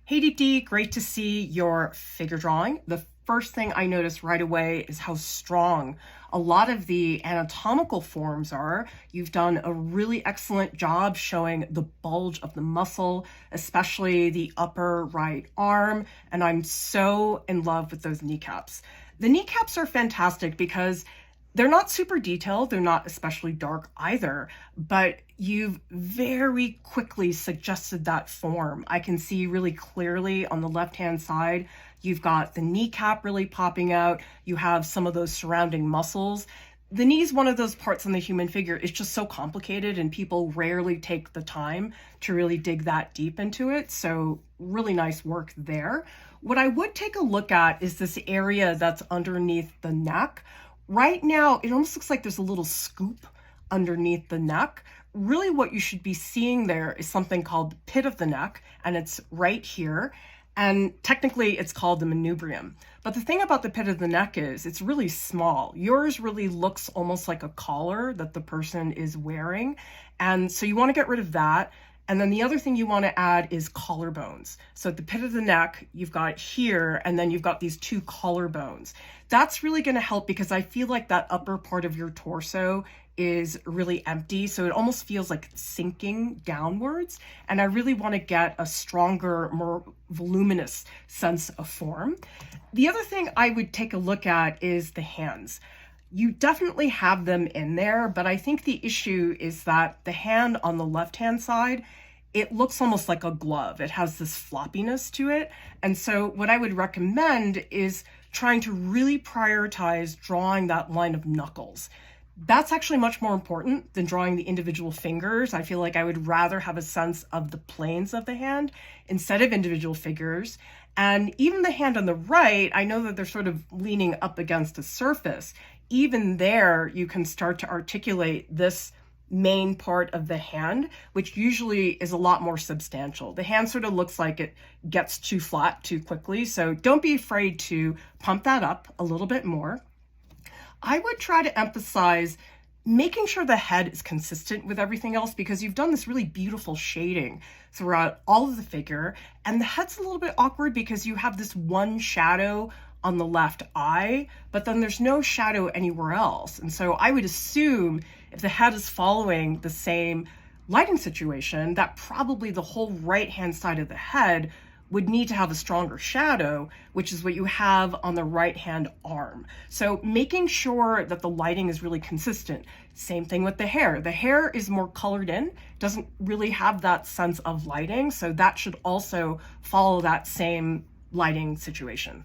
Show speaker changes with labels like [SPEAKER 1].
[SPEAKER 1] Hey DEEPTI, great to see your figure drawing. The first thing I noticed right away is how strong a lot of the anatomical forms are. You've done a really excellent job showing the bulge of the muscle, especially the upper right arm, and I'm so in love with those kneecaps. The kneecaps are fantastic because they're not super detailed, they're not especially dark either, but you've very quickly suggested that form. I can see really clearly on the left-hand side, you've got the kneecap really popping out, you have some of those surrounding muscles. The knee is one of those parts in the human figure. It's just so complicated and people rarely take the time to really dig that deep into it. So really nice work there. What I would take a look at is this area that's underneath the neck. Right now, it almost looks like there's a little scoop underneath the neck. Really what you should be seeing there is something called the pit of the neck, and it's right here. And technically it's called the manubrium. But the thing about the pit of the neck is it's really small. Yours really looks almost like a collar that the person is wearing. And so you want to get rid of that. And then the other thing you want to add is collarbones. So at the pit of the neck, you've got here, and then you've got these two collarbones. That's really going to help because I feel like that upper part of your torso is really empty. So it almost feels like it's sinking downwards. And I really want to get a stronger, more voluminous sense of form. The other thing I would take a look at is the hands. You definitely have them in there, but I think the issue is that the hand on the left-hand side, it looks almost like a glove. It has this floppiness to it. And so what I would recommend is trying to really prioritize drawing that line of knuckles. That's actually much more important than drawing the individual fingers. I feel like I would rather have a sense of the planes of the hand instead of individual figures. And even the hand on the right, I know that they're sort of leaning up against a surface. Even there, you can start to articulate this main part of the hand, which usually is a lot more substantial. The hand sort of looks like it gets too flat too quickly, so don't be afraid to pump that up a little bit more. I would try to emphasize making sure the head is consistent with everything else because you've done this really beautiful shading throughout all of the figure, and the head's a little bit awkward because you have this one shadow on the left eye, but then there's no shadow anywhere else. And so I would assume if the head is following the same lighting situation, that probably the whole right-hand side of the head would need to have a stronger shadow, which is what you have on the right-hand arm. So making sure that the lighting is really consistent. Same thing with the hair. The hair is more colored in, doesn't really have that sense of lighting, so that should also follow that same lighting situation.